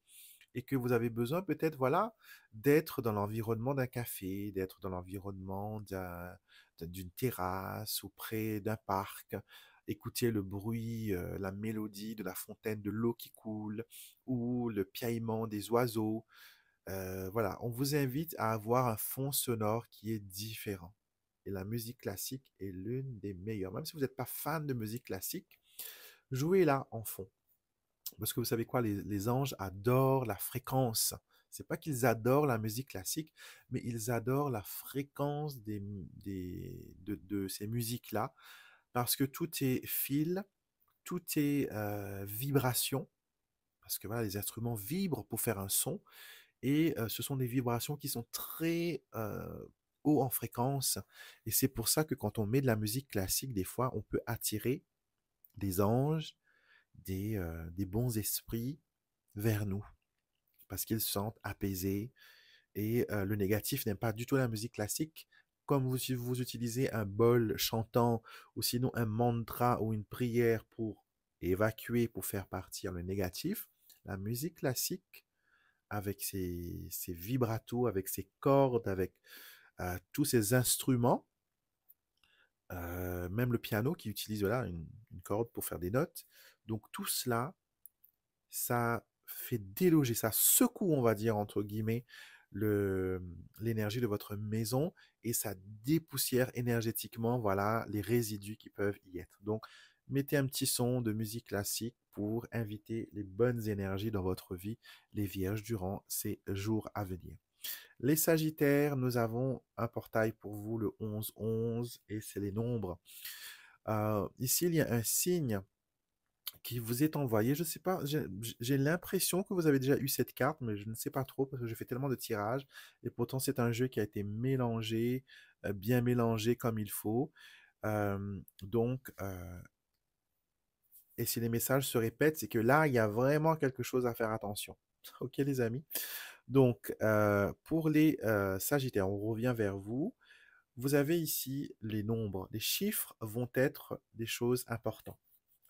et que vous avez besoin peut-être, voilà, d'être dans l'environnement d'un café, d'être dans l'environnement d'une terrasse ou près d'un parc, écouter le bruit, la mélodie de la fontaine de l'eau qui coule ou le piaillement des oiseaux. Voilà, on vous invite à avoir un fond sonore qui est différent. Et la musique classique est l'une des meilleures. Même si vous n'êtes pas fan de musique classique, jouez-la en fond. Parce que vous savez quoi, les anges adorent la fréquence. C'est pas qu'ils adorent la musique classique, mais ils adorent la fréquence de ces musiques-là, parce que tout est fil, tout est vibration, parce que voilà, les instruments vibrent pour faire un son, et ce sont des vibrations qui sont très haut en fréquence, et c'est pour ça que quand on met de la musique classique, des fois, on peut attirer des anges, des bons esprits vers nous, parce qu'ils se sentent apaisés. Et le négatif n'aime pas du tout la musique classique. Comme si vous utilisez un bol chantant ou sinon un mantra ou une prière pour évacuer, pour faire partir le négatif, la musique classique, avec ses vibratos, avec ses cordes, avec tous ses instruments, même le piano qui utilise voilà, une corde pour faire des notes. Donc tout cela, ça fait déloger, ça secoue, on va dire, entre guillemets, l'énergie de votre maison et ça dépoussière énergétiquement, voilà, les résidus qui peuvent y être. Donc, mettez un petit son de musique classique pour inviter les bonnes énergies dans votre vie, les vierges, durant ces jours à venir. Les sagittaires, nous avons un portail pour vous, le 11-11, et c'est les nombres. Ici, il y a un signe qui vous est envoyé. Je sais pas, j'ai l'impression que vous avez déjà eu cette carte, mais je ne sais pas trop parce que j'ai fait tellement de tirages. Et pourtant, c'est un jeu qui a été mélangé, bien mélangé comme il faut. Donc, et si les messages se répètent, c'est que là, il y a vraiment quelque chose à faire attention. Ok, les amis? Donc, pour les Sagittaires, on revient vers vous. Vous avez ici les nombres. Les chiffres vont être des choses importantes.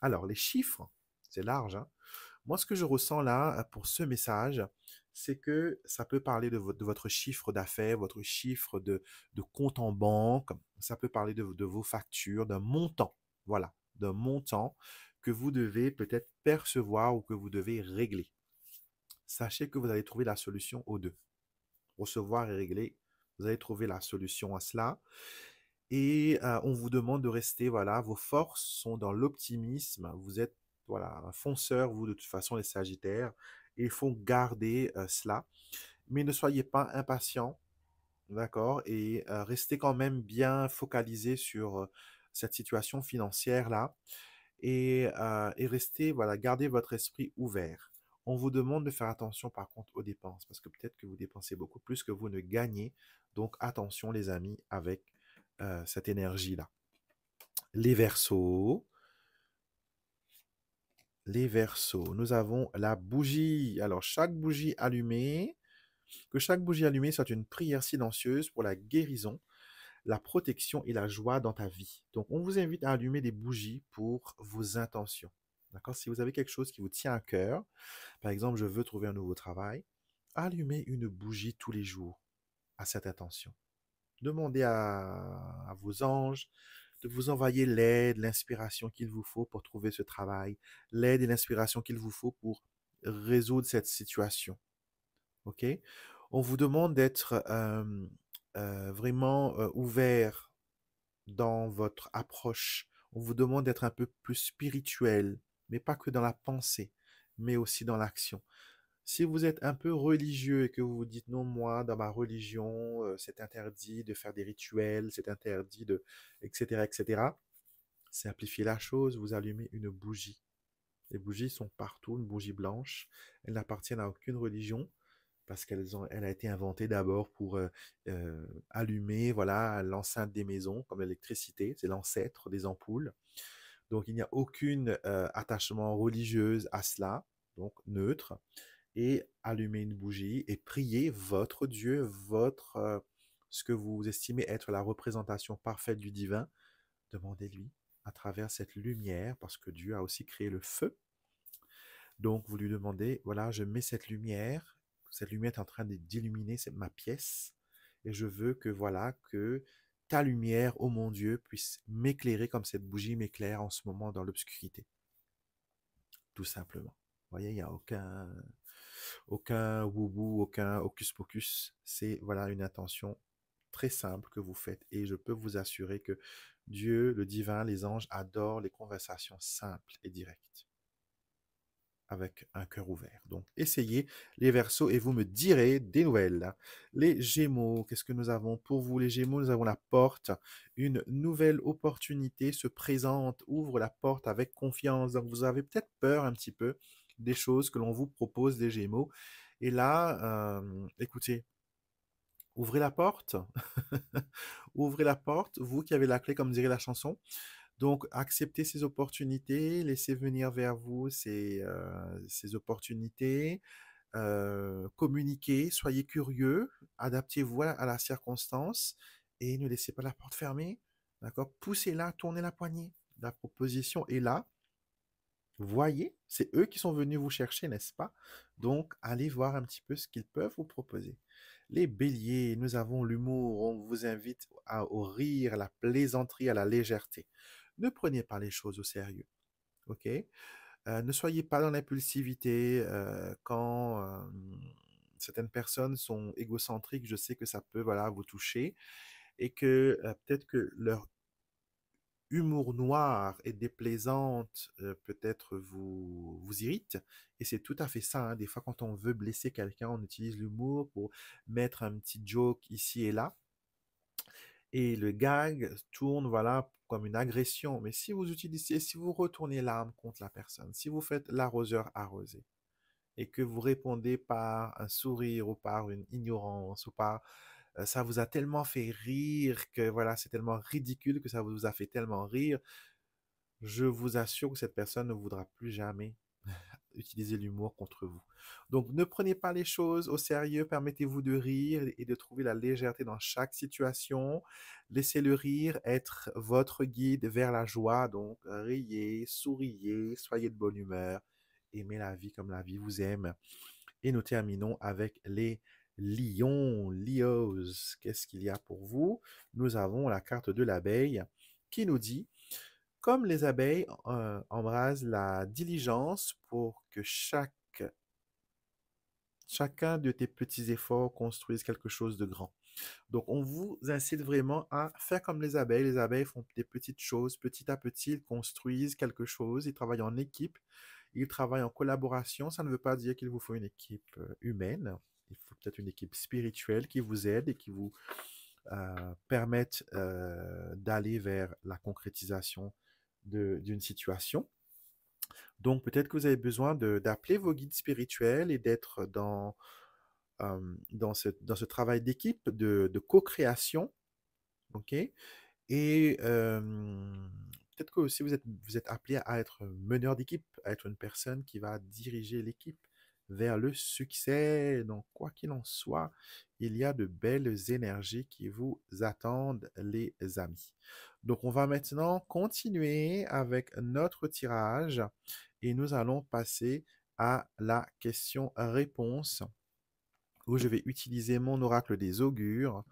Alors, les chiffres, c'est large, hein. Moi, ce que je ressens là pour ce message, c'est que ça peut parler de votre chiffre d'affaires, votre chiffre de compte en banque, ça peut parler de vos factures, d'un montant, voilà, d'un montant que vous devez peut-être percevoir ou que vous devez régler. Sachez que vous allez trouver la solution aux deux. Recevoir et régler, vous allez trouver la solution à cela. Et on vous demande de rester, voilà, vos forces sont dans l'optimisme. Vous êtes, voilà, un fonceur, vous, de toute façon, les Sagittaires. Il faut garder cela. Mais ne soyez pas impatient, d'accord? Et restez quand même bien focalisé sur cette situation financière-là. Et restez, voilà, gardez votre esprit ouvert. On vous demande de faire attention, par contre, aux dépenses. Parce que peut-être que vous dépensez beaucoup plus que vous ne gagnez. Donc, attention, les amis, avec cette énergie-là. Les Verseaux. Les Verseaux. Nous avons la bougie. Alors, que chaque bougie allumée soit une prière silencieuse pour la guérison, la protection et la joie dans ta vie. Donc, on vous invite à allumer des bougies pour vos intentions. D'accord? Si vous avez quelque chose qui vous tient à cœur, par exemple, je veux trouver un nouveau travail, allumez une bougie tous les jours à cette intention. Demandez à vos anges de vous envoyer l'aide, l'inspiration qu'il vous faut pour trouver ce travail, l'aide et l'inspiration qu'il vous faut pour résoudre cette situation. OK? On vous demande d'être vraiment ouvert dans votre approche. On vous demande d'être un peu plus spirituel, mais pas que dans la pensée, mais aussi dans l'action. Si vous êtes un peu religieux et que vous vous dites non, moi, dans ma religion, c'est interdit de faire des rituels, c'est interdit de, etc., etc., simplifiez la chose, vous allumez une bougie. Les bougies sont partout, une bougie blanche. Elles n'appartiennent à aucune religion parce elle a été inventée d'abord pour allumer, voilà, l'enceinte des maisons, comme l'électricité, c'est l'ancêtre des ampoules. Donc il n'y a aucun attachement religieux à cela, donc neutre. Et allumer une bougie et prier votre Dieu, ce que vous estimez être la représentation parfaite du divin. Demandez-lui à travers cette lumière, parce que Dieu a aussi créé le feu. Donc vous lui demandez, voilà, je mets cette lumière est en train d'illuminer ma pièce, et je veux que voilà que ta lumière, ô mon Dieu, puisse m'éclairer comme cette bougie m'éclaire en ce moment dans l'obscurité. Tout simplement. Vous voyez, il n'y a aucun wou aucun hocus pocus. C'est voilà une intention très simple que vous faites, et je peux vous assurer que Dieu, le divin, les anges adorent les conversations simples et directes avec un cœur ouvert. Donc, essayez les Verseaux et vous me direz des nouvelles. Les Gémeaux, qu'est-ce que nous avons pour vous, les Gémeaux? Nous avons la porte. Une nouvelle opportunité se présente, ouvre la porte avec confiance. Donc, vous avez peut-être peur un petit peu des choses que l'on vous propose, les Gémeaux. Et là, écoutez, ouvrez la porte. Ouvrez la porte, vous qui avez la clé, comme dirait la chanson. Donc, acceptez ces opportunités, laissez venir vers vous ces opportunités, communiquez, soyez curieux, adaptez-vous à la circonstance et ne laissez pas la porte fermée. D'accord? Poussez-la, tournez la poignée. La proposition est là. Voyez, c'est eux qui sont venus vous chercher, n'est-ce pas? Donc, allez voir un petit peu ce qu'ils peuvent vous proposer. Les béliers, nous avons l'humour, on vous invite au rire, à la plaisanterie, à la légèreté. Ne prenez pas les choses au sérieux, ok? Ne soyez pas dans l'impulsivité quand certaines personnes sont égocentriques. Je sais que ça peut, voilà, vous toucher et que peut-être que leur humour noir et déplaisante peut-être vous irrite. Et c'est tout à fait ça, hein. Des fois, quand on veut blesser quelqu'un, on utilise l'humour pour mettre un petit joke ici et là. Et le gag tourne, voilà, comme une agression. Mais si vous utilisez, si vous retournez l'arme contre la personne, si vous faites l'arroseur arrosé, et que vous répondez par un sourire ou par une ignorance ou par ça vous a tellement fait rire que voilà, c'est tellement ridicule que ça vous a fait tellement rire, je vous assure que cette personne ne voudra plus jamais utiliser l'humour contre vous. Donc ne prenez pas les choses au sérieux, permettez-vous de rire et de trouver la légèreté dans chaque situation. Laissez le rire être votre guide vers la joie, donc riez, souriez, soyez de bonne humeur, aimez la vie comme la vie vous aime. Et nous terminons avec les lions, Leos. Qu'est-ce qu'il y a pour vous? Nous avons la carte de l'abeille qui nous dit comme les abeilles embrasent la diligence pour que chacun de tes petits efforts construise quelque chose de grand. Donc, on vous incite vraiment à faire comme les abeilles. Les abeilles font des petites choses, petit à petit, ils construisent quelque chose, ils travaillent en équipe, ils travaillent en collaboration. Ça ne veut pas dire qu'il vous faut une équipe humaine. Il faut peut-être une équipe spirituelle qui vous aide et qui vous permette d'aller vers la concrétisation d'une situation. Donc, peut-être que vous avez besoin d'appeler vos guides spirituels et d'être dans ce travail d'équipe, de co-création, ok? Et peut-être que aussi vous êtes appelé à être meneur d'équipe, à être une personne qui va diriger l'équipe. vers le succès. Donc, quoi qu'il en soit, il y a de belles énergies qui vous attendent, les amis. Donc, on va maintenant continuer avec notre tirage et nous allons passer à la question-réponse où je vais utiliser mon oracle des augures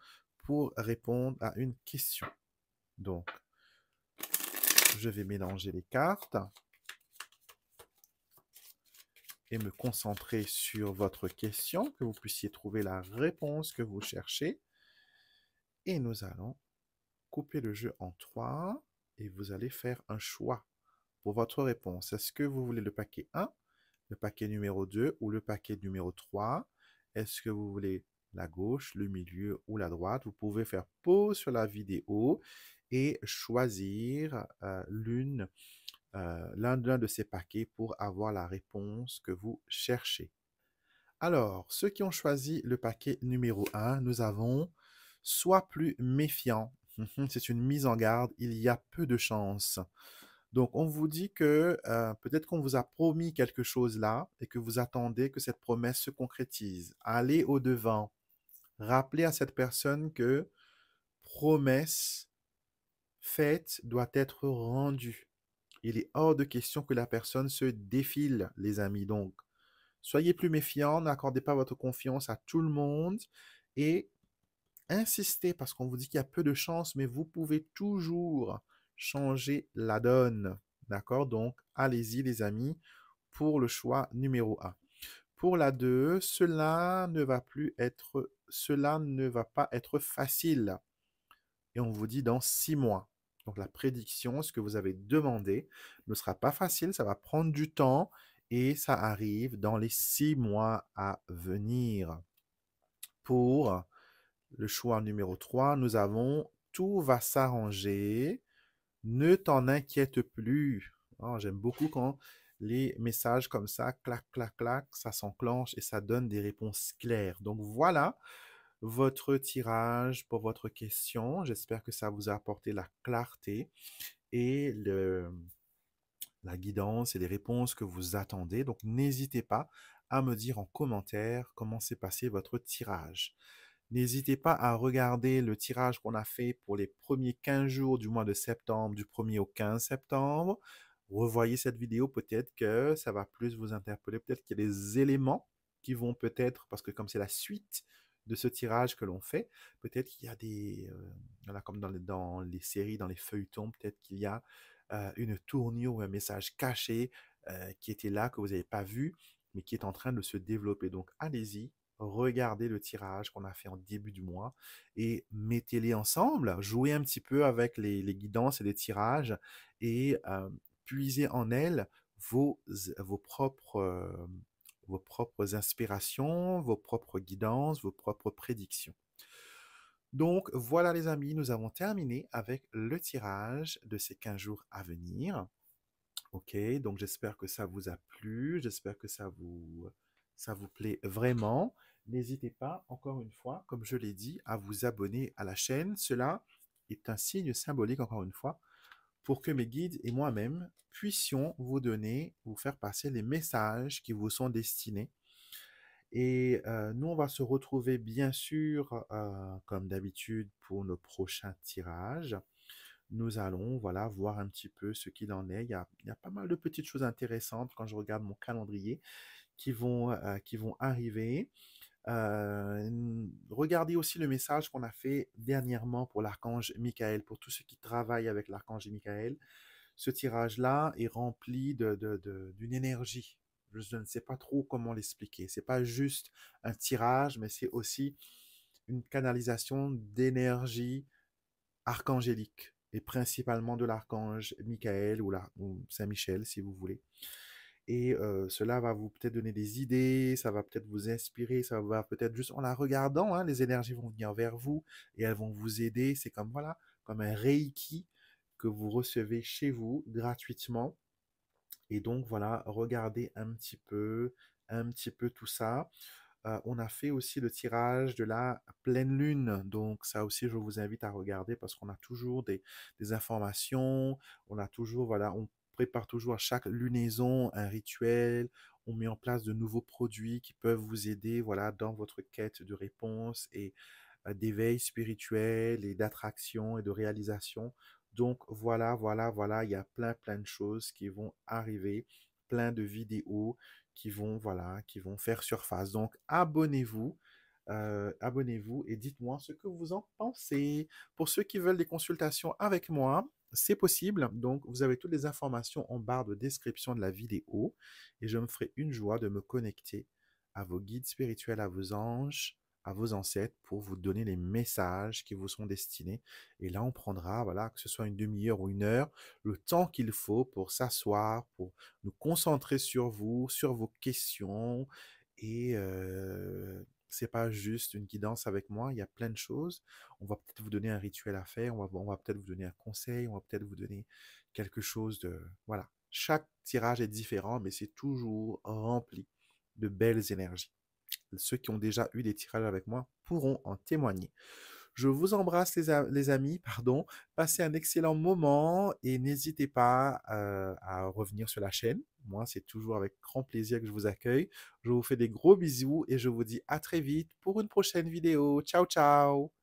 pour répondre à une question. Donc, je vais mélanger les cartes et me concentrer sur votre question, que vous puissiez trouver la réponse que vous cherchez. Et nous allons couper le jeu en trois et vous allez faire un choix pour votre réponse. Est-ce que vous voulez le paquet 1, le paquet numéro 2 ou le paquet numéro 3? Est-ce que vous voulez la gauche, le milieu ou la droite? Vous pouvez faire pause sur la vidéo et choisir l'un de ces paquets pour avoir la réponse que vous cherchez. Alors, ceux qui ont choisi le paquet numéro 1, nous avons Sois plus méfiant. C'est une mise en garde, il y a peu de chances. Donc, on vous dit que peut-être qu'on vous a promis quelque chose là et que vous attendez que cette promesse se concrétise. Allez au-devant. Rappelez à cette personne que promesse faite doit être rendue. Il est hors de question que la personne se défile, les amis. Donc, soyez plus méfiants, n'accordez pas votre confiance à tout le monde et insistez parce qu'on vous dit qu'il y a peu de chances, mais vous pouvez toujours changer la donne. D'accord? Donc, allez-y, les amis, pour le choix numéro 1. Pour la 2, cela ne va pas être facile. Et on vous dit dans 6 mois. Donc, la prédiction, ce que vous avez demandé, ne sera pas facile, ça va prendre du temps et ça arrive dans les 6 mois à venir. Pour le choix numéro 3, nous avons tout va s'arranger, ne t'en inquiète plus. Oh, j'aime beaucoup quand les messages comme ça, clac, clac, clac, ça s'enclenche et ça donne des réponses claires. Donc voilà votre tirage pour votre question. J'espère que ça vous a apporté la clarté et la guidance et les réponses que vous attendez. Donc n'hésitez pas à me dire en commentaire comment s'est passé votre tirage. N'hésitez pas à regarder le tirage qu'on a fait pour les premiers 15 jours du mois de septembre, du 1er au 15 septembre. Revoyez cette vidéo, peut-être que ça va plus vous interpeller, peut-être qu'il y a des éléments qui vont peut-être, parce que comme c'est la suite de ce tirage que l'on fait, peut-être qu'il y a voilà, comme dans les séries, dans les feuilletons, peut-être qu'il y a une tournure ou un message caché qui était là, que vous n'avez pas vu, mais qui est en train de se développer. Donc allez-y, regardez le tirage qu'on a fait en début du mois et mettez-les ensemble, jouez un petit peu avec les guidances et les tirages et puisez en elles vos, vos propres, euh, vos propres inspirations, vos propres guidances, vos propres prédictions. Donc voilà les amis, nous avons terminé avec le tirage de ces 15 jours à venir. Ok, donc j'espère que ça vous a plu, j'espère que ça vous plaît vraiment. N'hésitez pas, encore une fois, comme je l'ai dit, à vous abonner à la chaîne. Cela est un signe symbolique, encore une fois, pour que mes guides et moi-même puissions vous donner, vous faire passer les messages qui vous sont destinés. Et nous, on va se retrouver bien sûr, comme d'habitude, pour nos prochains tirages. Nous allons, voilà, voir un petit peu ce qu'il en est. Il y a pas mal de petites choses intéressantes quand je regarde mon calendrier qui vont arriver. Regardez aussi le message qu'on a fait dernièrement pour l'archange Michael, pour tous ceux qui travaillent avec l'archange Michael. Ce tirage-là est rempli d'une énergie. Je ne sais pas trop comment l'expliquer. C'est pas juste un tirage, mais c'est aussi une canalisation d'énergie archangélique et principalement de l'archange Michael ou Saint-Michel, si vous voulez. Et cela va vous peut-être donner des idées, ça va peut-être vous inspirer, ça va peut-être juste en la regardant, hein, les énergies vont venir vers vous et elles vont vous aider. C'est comme voilà, comme un reiki que vous recevez chez vous gratuitement. Et donc voilà, regardez un petit peu tout ça. On a fait aussi le tirage de la pleine lune. Donc ça aussi, je vous invite à regarder parce qu'on a toujours des informations. On a toujours, voilà, on prépare toujours à chaque lunaison un rituel. On met en place de nouveaux produits qui peuvent vous aider, voilà, dans votre quête de réponse et d'éveil spirituel et d'attraction et de réalisation. Donc voilà, il y a plein de choses qui vont arriver, plein de vidéos qui vont, voilà, qui vont faire surface. Donc abonnez-vous et dites-moi ce que vous en pensez. Pour ceux qui veulent des consultations avec moi, c'est possible. Donc, vous avez toutes les informations en barre de description de la vidéo et je me ferai une joie de me connecter à vos guides spirituels, à vos anges, à vos ancêtres pour vous donner les messages qui vous sont destinés. Et là, on prendra, voilà, que ce soit une demi-heure ou une heure, le temps qu'il faut pour s'asseoir, pour nous concentrer sur vous, sur vos questions. Et c'est pas juste une guidance avec moi, il y a plein de choses. On va peut-être vous donner un rituel à faire, on va peut-être vous donner un conseil, on va peut-être vous donner quelque chose de... Voilà. Chaque tirage est différent, mais c'est toujours rempli de belles énergies. Ceux qui ont déjà eu des tirages avec moi pourront en témoigner. Je vous embrasse les amis, pardon. Passez un excellent moment et n'hésitez pas à revenir sur la chaîne. Moi, c'est toujours avec grand plaisir que je vous accueille. Je vous fais des gros bisous et je vous dis à très vite pour une prochaine vidéo. Ciao, ciao!